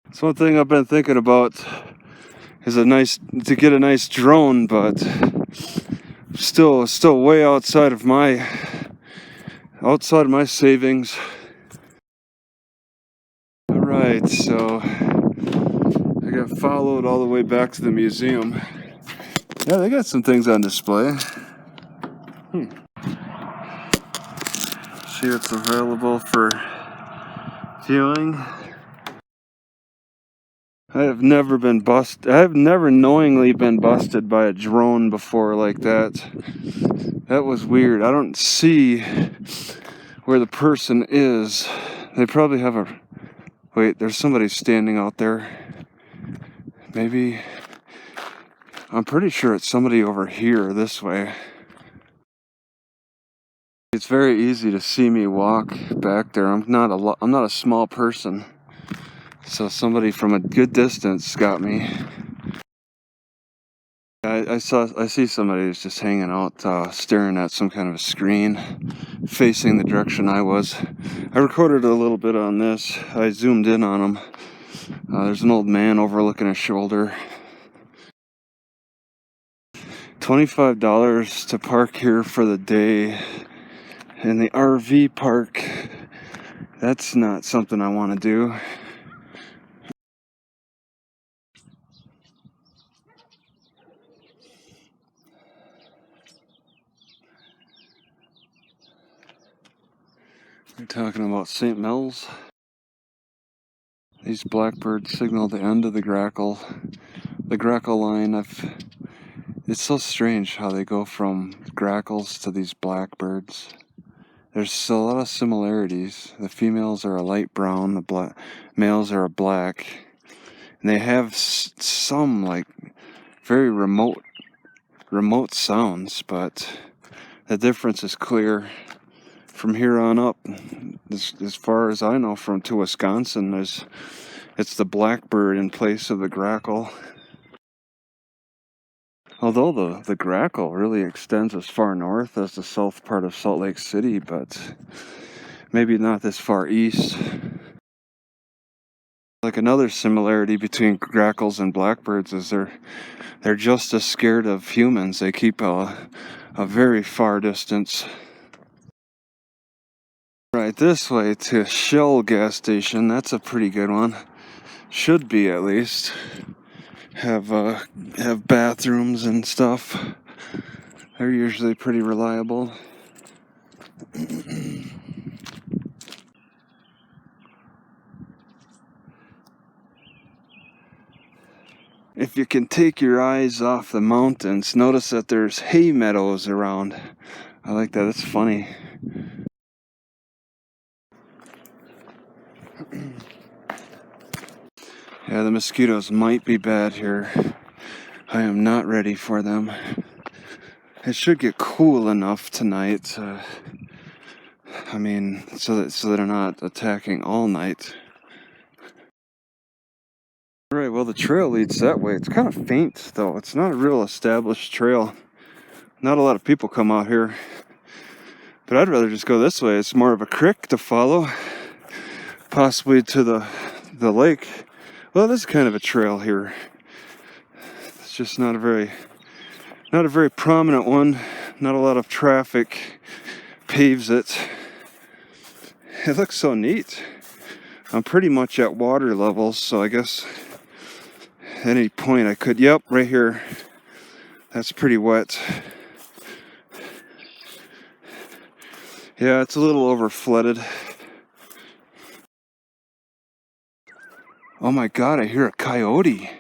It's one thing I've been thinking about is to get a nice drone, but still way outside of my savings. All right, so I got followed all the way back to the museum. Yeah, they got some things on display. See what's available for viewing. I have never knowingly been busted by a drone before like that. That was weird. I don't see where the person is. They probably have a... Wait, there's somebody standing out there. Maybe... I'm pretty sure it's somebody over here, this way. It's very easy to see me walk back there. I'm not a small person. So somebody from a good distance got me. I see somebody who's just hanging out, staring at some kind of a screen, facing the direction I was. I recorded a little bit on this. I zoomed in on him. There's an old man overlooking a shoulder. $25 to park here for the day in the RV park. That's not something I want to do. We're talking about St. Mel's. These blackbirds signal the end of the grackle. The grackle line, it's so strange how they go from grackles to these blackbirds. There's a lot of similarities. The females are a light brown, the males are a black. And they have some like very remote sounds, but the difference is clear. From here on up, as far as I know, to Wisconsin, it's the blackbird in place of the grackle. Although the grackle really extends as far north as the south part of Salt Lake City, but maybe not this far east. Like another similarity between grackles and blackbirds is they're just as scared of humans. They keep a very far distance. Right this way to Shell gas station. That's a pretty good one. Should be, at least. Have bathrooms and stuff. They're usually pretty reliable. If you can take your eyes off the mountains, notice that there's hay meadows around. I like that. That's funny. Yeah, the mosquitoes might be bad here. I am not ready for them. It should get cool enough tonight. So that they're not attacking all night. Alright, well, the trail leads that way. It's kind of faint, though. It's not a real established trail. Not a lot of people come out here. But I'd rather just go this way. It's more of a creek to follow. Possibly to the lake. Well, this is kind of a trail here. It's just not a very prominent one. Not a lot of traffic paves it. It looks so neat. I'm pretty much at water level, so I guess at any point I could... Yep, right here. That's pretty wet. Yeah, it's a little over flooded. Oh my god, I hear a coyote.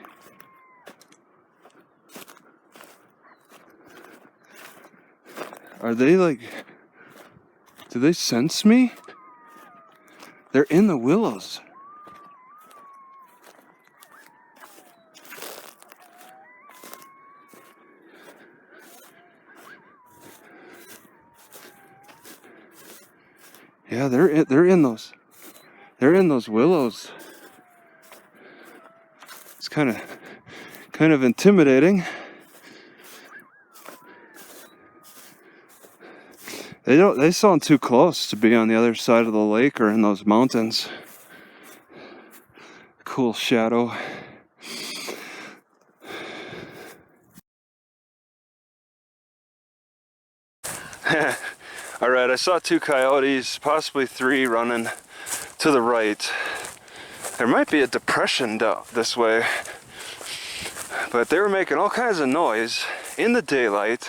Are they like... Do they sense me? They're in the willows. Yeah, they're in those willows. It's kind of intimidating. They sound too close to be on the other side of the lake or in those mountains. cool shadow. Alright, I saw 2 coyotes, possibly 3 running to the right. There might be a depression down this way, but they were making all kinds of noise in the daylight.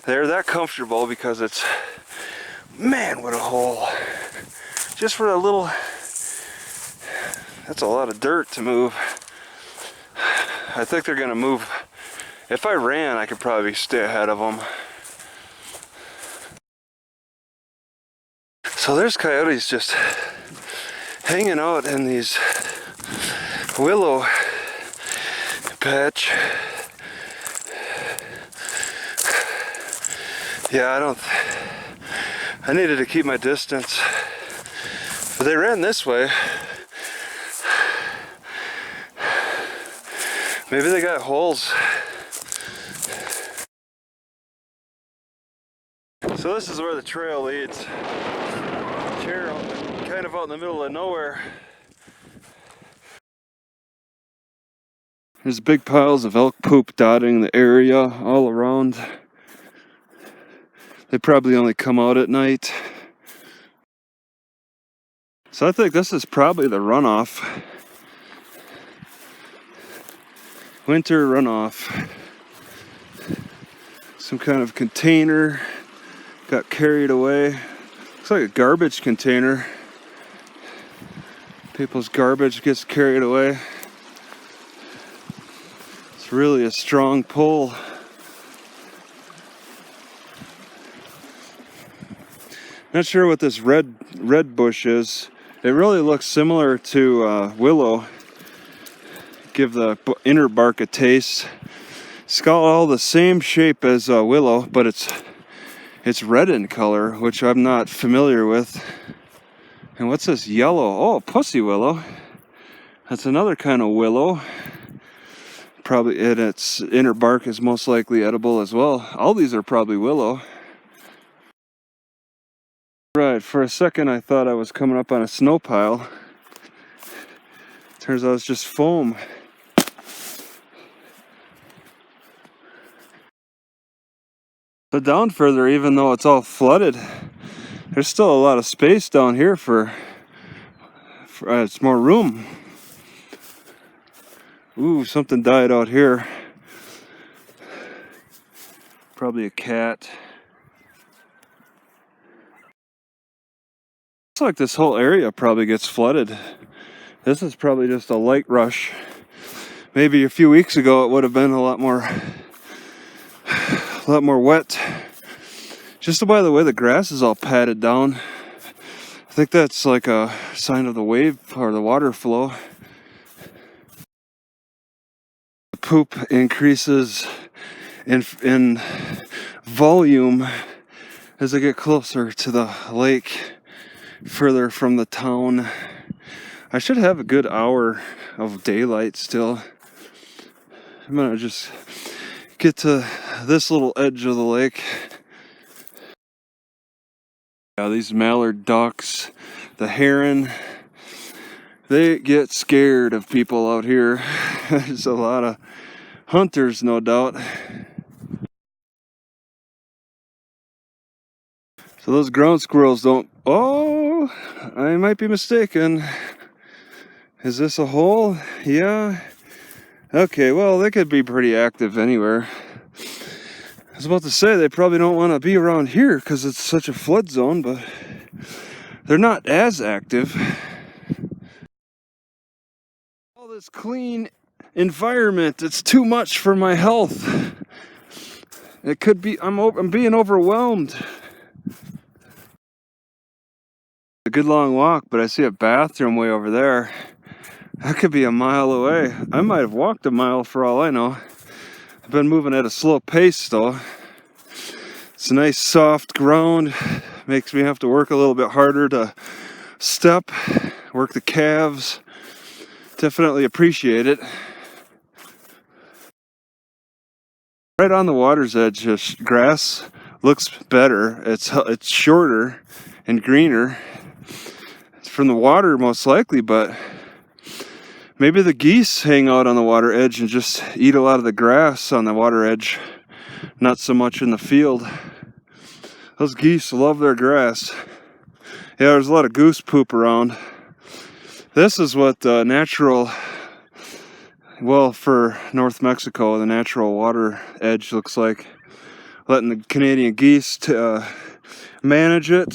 They're that comfortable because it's, man, what a hole. Just for a little, that's a lot of dirt to move. I think they're gonna move. If I ran, I could probably stay ahead of them. So there's coyotes just hanging out in these willow patch. Yeah, I needed to keep my distance. But they ran this way. Maybe they got holes. So this is where the trail leads. Here, kind of out in the middle of nowhere. There's big piles of elk poop dotting the area all around. They probably only come out at night. So I think this is probably the runoff. Winter runoff. Some kind of container got carried away. Looks like a garbage container. People's garbage gets carried away. It's really a strong pull. Not sure what this red bush is. It really looks similar to willow. Give the inner bark a taste. It's got all the same shape as willow, but it's red in color, which I'm not familiar with. And what's this yellow? Oh, pussy willow. That's another kind of willow. Probably its inner bark is most likely edible as well. All these are probably willow. Right, for a second I thought I was coming up on a snow pile. Turns out it's just foam. But down further, even though it's all flooded, there's still a lot of space down here for it's more room. Ooh, something died out here. Probably a cat. Looks like this whole area probably gets flooded. This is probably just a light rush. Maybe a few weeks ago it would have been a lot more wet. Just by the way the grass is all patted down. I think that's like a sign of the wave or the water flow. The poop increases in volume as I get closer to the lake, further from the town. I should have a good hour of daylight still. I'm gonna just get to this little edge of the lake. Yeah, these mallard ducks, the heron, they get scared of people out here. There's a lot of hunters, no doubt. So those ground squirrels don't... Oh, I might be mistaken. Is this a hole? Yeah. Okay, well, they could be pretty active anywhere. I was about to say they probably don't want to be around here because it's such a flood zone, but they're not as active. All this clean environment, it's too much for my health. It could be, I'm being overwhelmed. A good long walk, but I see a bathroom way over there. That could be a mile away. I might have walked a mile for all I know. I've been moving at a slow pace though. It's a nice soft ground. Makes me have to work a little bit harder to step, work the calves. Definitely appreciate it. Right on the water's edge, grass looks better. It's shorter and greener. It's from the water most likely, but Maybe the geese hang out on the water edge and just eat a lot of the grass on the water edge, not so much in the field. Those geese love their grass. Yeah, there's a lot of goose poop around. This is what the natural, well, for North Mexico, the natural water edge looks like. Letting the Canadian geese manage it.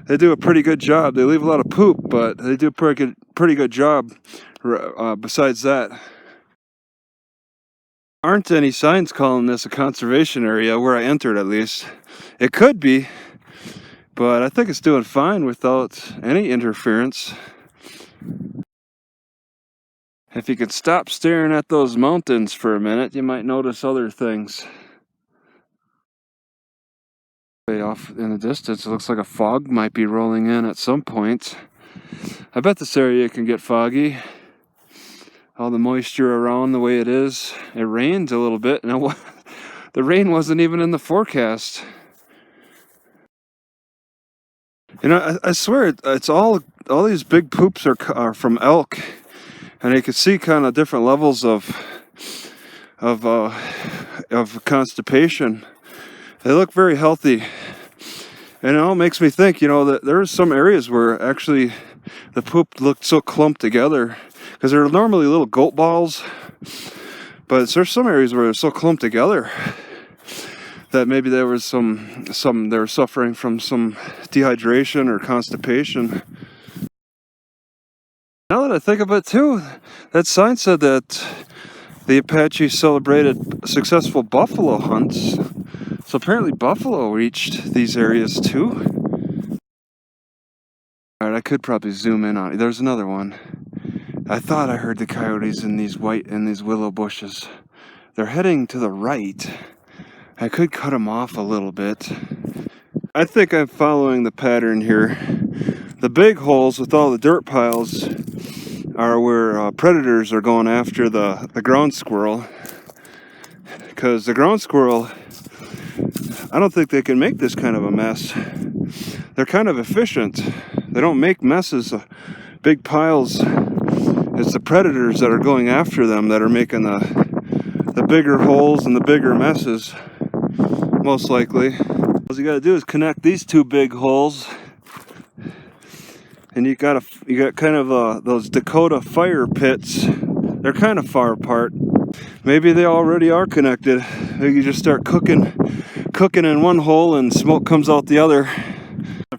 They do a pretty good job. They leave a lot of poop, but they do a pretty good job besides that. Aren't any signs calling this a conservation area where I entered, at least. It could be, but I think it's doing fine without any interference. If you could stop staring at those mountains for a minute, you might notice other things. Way off in the distance, it looks like a fog might be rolling in at some point. I bet this area can get foggy. All the moisture around the way it is. It rained a little bit, and the rain wasn't even in the forecast. You know, I swear it's all these big poops are from elk, and you can see kind of different levels of constipation. They look very healthy, and it all makes me think, you know, that there's some areas where actually the poop looked so clumped together, because they're normally little goat balls, but there's some areas where they're so clumped together that maybe there was they were suffering from some dehydration or constipation. Now that I think of it too, that sign said that the Apaches celebrated successful buffalo hunts. So apparently buffalo reached these areas too. Alright, I could probably zoom in on it. There's another one. I thought I heard the coyotes in these willow bushes. They're heading to the right. I could cut them off a little bit. I think I'm following the pattern here. The big holes with all the dirt piles are where predators are going after the ground squirrel. Because the ground squirrel, I don't think they can make this kind of a mess. They're kind of efficient. They don't make messes, big piles. It's the predators that are going after them that are making the bigger holes and the bigger messes, most likely. All you gotta do is connect these two big holes, and you got kind of those Dakota fire pits. They're kind of far apart. Maybe they already are connected. Maybe you just start cooking in one hole and smoke comes out the other.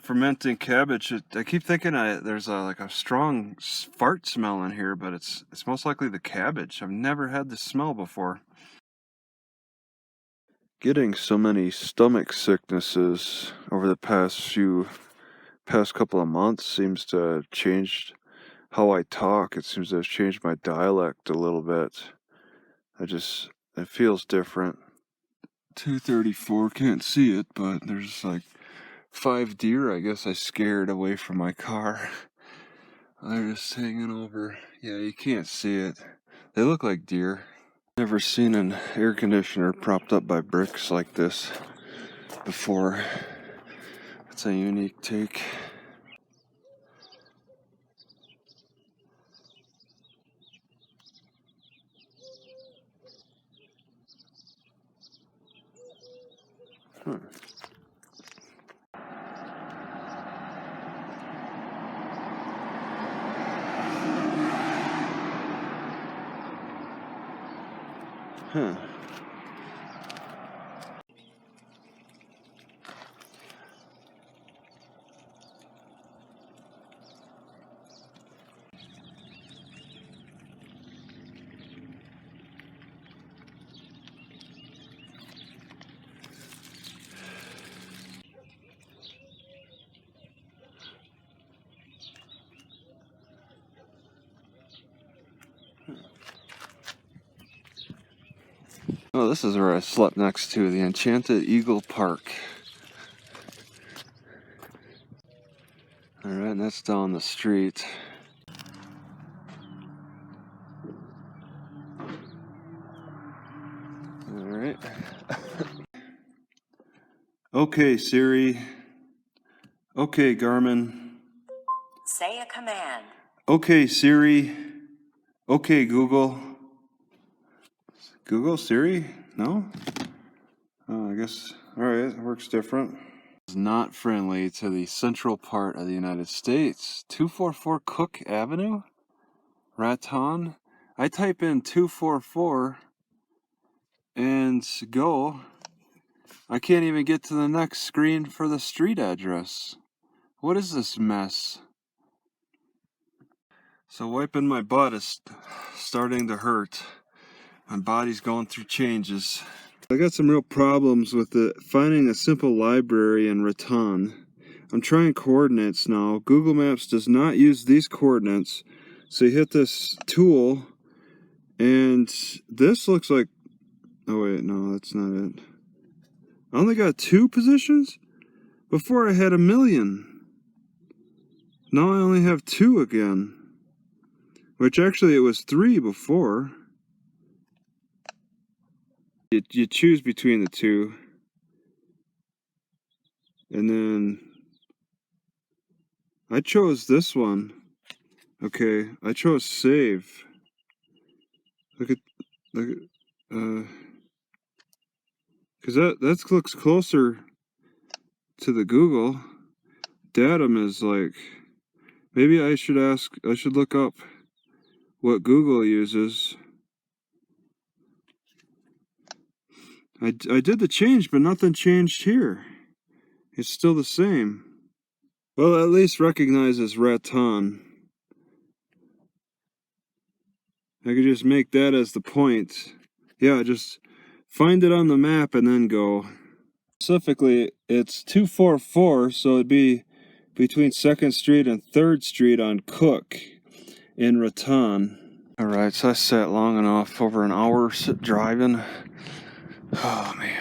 Fermenting cabbage. I keep thinking there's like a strong fart smell in here, but it's most likely the cabbage. I've never had this smell before. Getting so many stomach sicknesses over the past couple of months seems to have changed how I talk. It seems to have changed my dialect a little bit. It feels different. 234, can't see it, but there's like 5 deer, I guess I scared away from my car. They're just hanging over. Yeah, you can't see it. They look like deer. Never seen an air conditioner propped up by bricks like this before. It's a unique take. Huh. Oh, this is where I slept next to the Enchanted Eagle Park. Alright, and that's down the street. Alright. Okay, Siri. Okay, Garmin. Say a command. Okay, Siri. Okay, Google. Google, Siri? No? Oh, I guess, alright, it works different. It's not friendly to the central part of the United States. 244 Cook Avenue? Raton? I type in 244 and go. I can't even get to the next screen for the street address. What is this mess? So wiping my butt is starting to hurt. My body's going through changes. I got some real problems with finding a simple library in Raton. I'm trying coordinates now. Google Maps does not use these coordinates. So you hit this tool, and this looks like... Oh wait, no, that's not it. I only got 2 positions? Before I had 1,000,000. Now I only have 2 again. Which actually it was 3 before. You choose between the 2. And then I chose this one. Okay, I chose save. Look at because that looks closer to the Google. Datum is like, maybe I should look up what Google uses. I did the change, but nothing changed here. It's still the same. Well, at least recognizes Raton. I could just make that as the point. Yeah, just find it on the map and then go. Specifically, it's 244, so it'd be between 2nd Street and 3rd Street on Cook in Raton. Alright, so I sat long enough, over an hour driving. Oh man.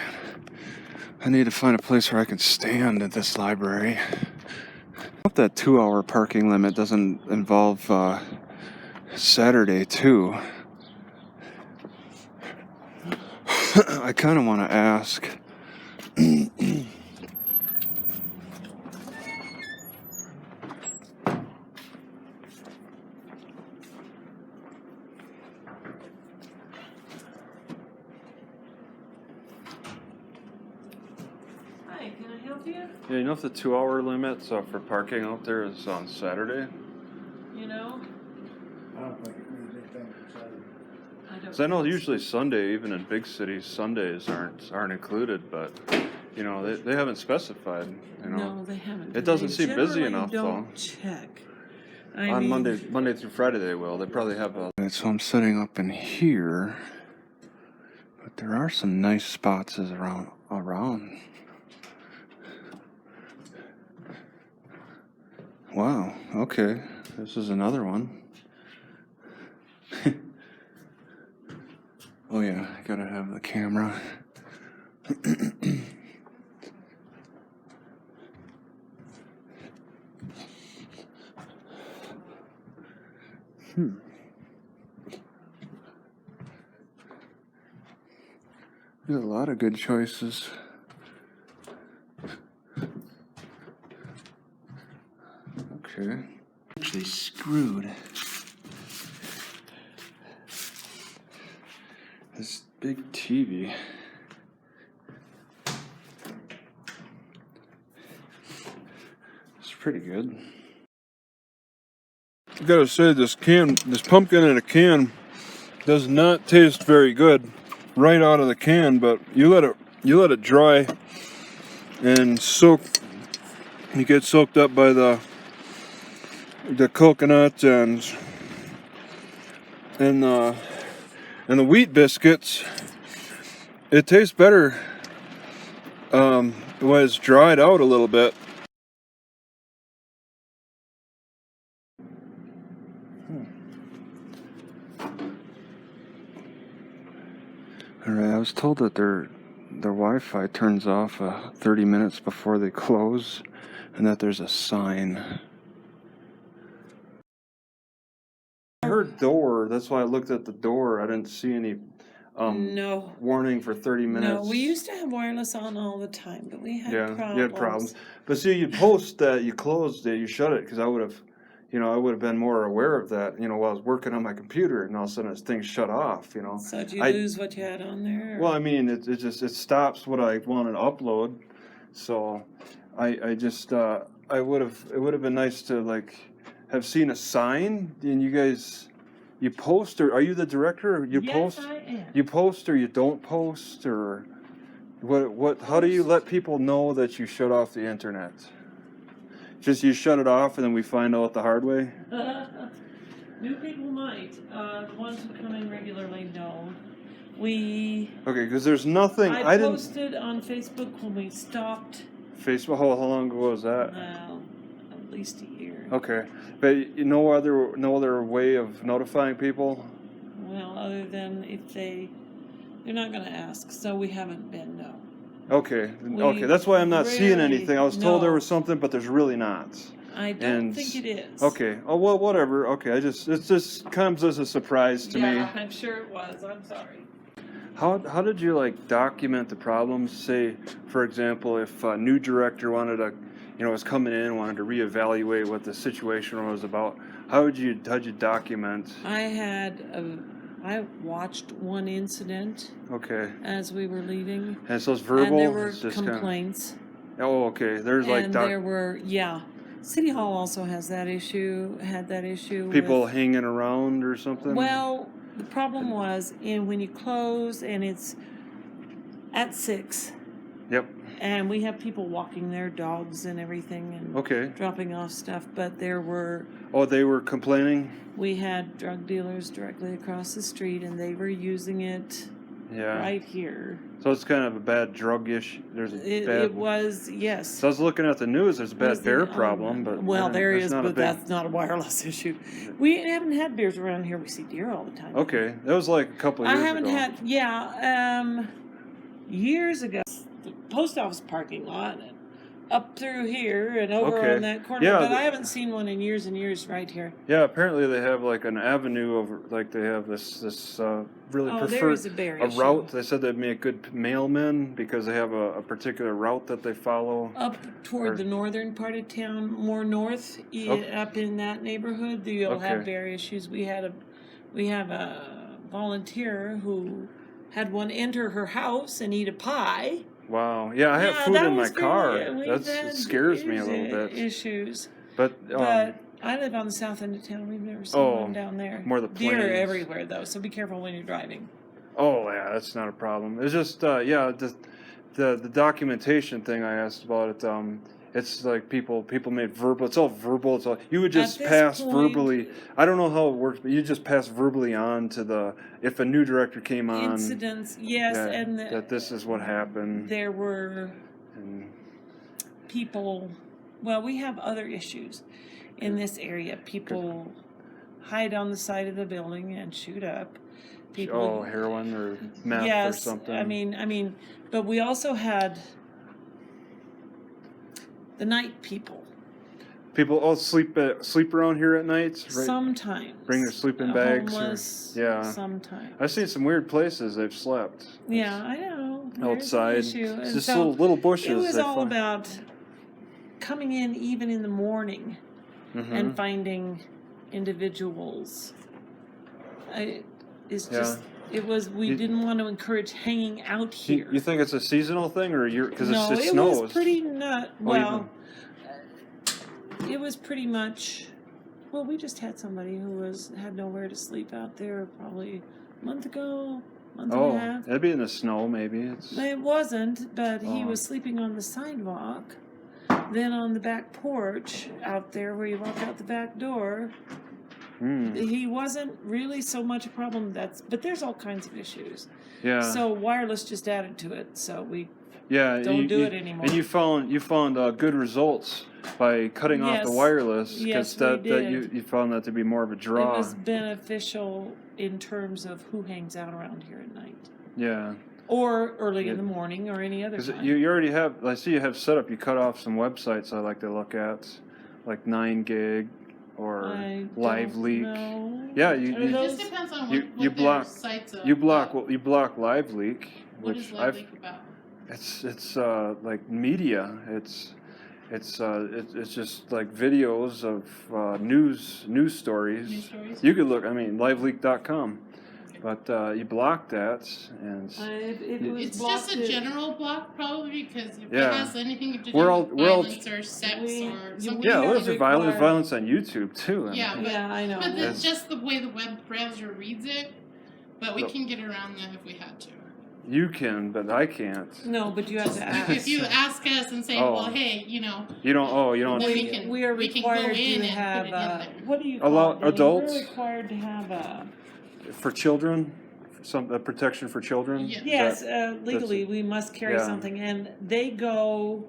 I need to find a place where I can stand at this library. I hope that 2-hour parking limit doesn't involve Saturday too. I kind of want to ask. Hi, can I help you? Yeah, you know if the 2-hour limit for parking out there is on Saturday? You know? I don't think it means anything for Saturday. Because I know usually Sunday, even in big cities, Sundays aren't included, but you know they haven't specified. You know, No, they haven't. it doesn't They seem busy generally enough don't though. check. On Monday through Friday they will. They probably have a. So I'm setting up in here, but there are some nice spots around. Wow. Okay, this is another one. Oh yeah, I gotta have the camera. There's a lot of good choices. Okay. Actually screwed. This big TV. It's pretty good. I gotta say, this pumpkin in a can does not taste very good right out of the can, but you let it dry and soak. You get soaked up by the coconut and the wheat biscuits. It tastes better when it's dried out a little bit. Alright, I was told that their Wi-Fi turns off 30 minutes before they close, and that there's a sign. I heard door, that's why I looked at the door. I didn't see any no warning for 30 minutes. No, we used to have wireless on all the time, but we had problems. You had problems. But see, you post that you closed it, you shut it, because I would have, you know, I would have been more aware of that, you know, while I was working on my computer, and all of a sudden things shut off, you know. So did you lose what you had on there? Or? Well, I mean, it just it stops what I want to upload, so I just it would have been nice to like have seen a sign, and you guys, you post, or are you the director? Or you yes, post? I am. You post or you don't post, or what? How do you let people know that you shut off the internet? Just you shut it off, and then we find out the hard way. New people might. The ones who come in regularly know. Okay, because there's nothing. I didn't posted on Facebook when we stopped. Facebook. How long ago was that? Well, at least a year. Okay, but no other way of notifying people. Well, other than if they're not going to ask, so we haven't been. No. Okay, that's why I'm not seeing really- anything. I was told there no. was something, but there's really not. I don't think it is. Okay. Oh well, whatever. Okay, it just comes as a surprise to me. Yeah, I'm sure it was. I'm sorry. How did you like document the problems? Say, for example, if a new director wanted to, you know, was coming in, wanted to reevaluate what the situation was about. How'd you document? I watched one incident Okay. as we were leaving. And so it's verbal. And there were It's just complaints. Oh, okay. There's like And there were, yeah. City Hall also has that issue, had that issue. people with, hanging around or something. well, the problem was when you close and it's at 6. Yep. And we have people walking their dogs and everything and Okay. dropping off stuff. But there were, Oh, they were complaining. we had drug dealers directly across the street and they were using it Yeah. right here. So it's kind of a bad drug issue. There's a bad. It was, yes. So I was looking at the news. There's a bad bear problem, but well, there it's is, not a but big- that's not a wireless issue. We haven't had bears around here. We see deer all the time. Okay, that was like a couple of I years haven't ago. had, years ago. The post office parking lot, and up through here and over Okay. on that corner. Yeah, but I haven't seen one in years and years right here. Yeah, apparently they have like an avenue of like they have this really Oh, there preferred is a bear issue. route. They said they'd make good mailmen because they have a particular route that they follow. Up toward Or- the northern part of town, more north, Okay. up in that neighborhood, you'll have Okay. bear issues. We have a volunteer who had one enter her house and eat a pie. Wow. Yeah, I have Yeah, food that in my was good. car. Yeah, we've It had scares me a little bit. Issues, But I live on the south end of town. We've never seen Oh, one down there. more the Deer are plains. everywhere though, so be careful when you're driving. oh yeah, that's not a problem. It's just the documentation thing I asked about it. It's like people made verbal. It's all verbal. It's all you would just At this pass point- verbally. I don't know how it works, but you just pass verbally on to the if a new director came on. Incidents, yes, that, and that this is what happened. there were And, people. Well, we have other issues in this area. People hide on the side of the building and shoot up. People, heroin or meth or yes, something. I mean, but we also had the night people. People sleep around here at night. Right? Sometimes Bring their sleeping bags. Homeless, Yeah. Sometimes. I've seen some weird places they've slept. Yeah, I know. There's an Outside. issue. It's And just so little bushes. it was they all find. about coming in even in the morning Mhm. and finding individuals. It's Yeah. just it was. We You- didn't want to encourage hanging out here. You think it's a seasonal thing, or because no, it it snows? was pretty nut. Oh, Well, it was pretty much. Well, we just had somebody who had nowhere to sleep out there probably a month ago, month and a half. It'd be in the snow, maybe. It wasn't, but he Oh. was sleeping on the sidewalk, then on the back porch out there where you walk out the back door. Hmm. He wasn't really so much a problem. But there's all kinds of issues. Yeah. So wireless just added to it. So we yeah. don't do it anymore. And you found good results by cutting off the Yes. wireless Yes, that we that you found that to be more of a draw. It was beneficial in terms of who hangs out around here at night. Yeah. Or early Yeah. in the morning or any other Because time. you already have. I see you have set up. You cut off some websites I like to look at, like 9gig or I Live don't Leak. know. Yeah, Are you It those- just depends on you- what you their block- sites are you block about. you block Live Leak, What which is Live Leak about? it's like media. It's just like videos of news stories. News stories? You could look. I mean, liveleak.com. But you block that, and It was It's blocked just a it- general block, probably, because if Yeah. it has anything to do We're with all- violence or sex we- or you- something. yeah, we there's are violence required- violence on YouTube too. I mean, Yeah, but, Yeah, I know. but Yes. it's just the way the web browser reads it. But we No. can get around that if we had to. you can, but I can't. No, but you have to ask. If you ask us and say, Oh. well, hey, you know, You don't. Oh, you don't. Then we are we can go required in to and have put it in there. what do you Allow call it? adults? We're required to have a For children, protection for children. Yeah. yes, That- legally we must carry yeah. something, and they go.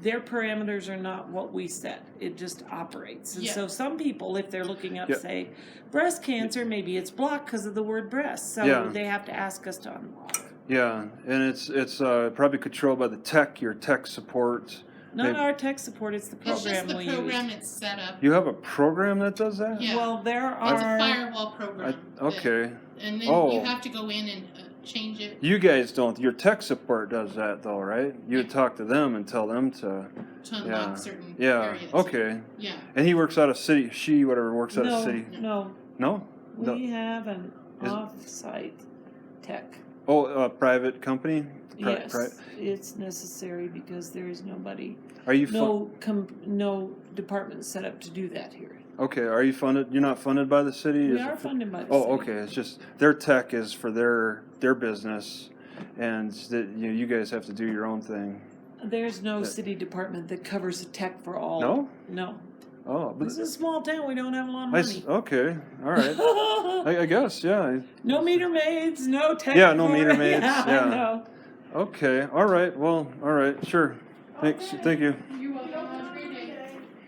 Their parameters are not what we set. It just operates. And Yeah. so some people, if they're looking up, Yeah. say, breast cancer, maybe it's blocked because of the word breast. So Yeah. they have to ask us to unblock. Yeah, and it's probably controlled by the tech, your tech support. Not Maybe- our tech support, it's the it's program just the we program use. it's set up. You have a program that does that? Yeah. Well, there It's a are. firewall program. Okay. And then Oh. you have to go in and change it You guys don't. Your tech support does that though, right? You would talk to them and tell them to. to unlock Yeah. certain Yeah. areas. Okay. Yeah. And he works out of city. She whatever works out of No, city. no, No. No. we have an Is- off-site tech. Oh, a private company. Yes, it's necessary because there is nobody, Are you no department set up to do that here. okay? Are you funded? You're not funded by the city. We Is are it- funded by the Oh, city. okay. It's just their tech is for their business, and that you guys have to do your own thing. There's no That- city department that covers the tech for all. No? No. Oh, but This is a small town. We don't have a lot of money. okay. All right. I guess. Yeah. No meter maids, no tech. Yeah, no for- meter maids, Yeah, yeah. I know. Okay. All right. Well. All right. Sure. Thanks. Okay. Thank you. You're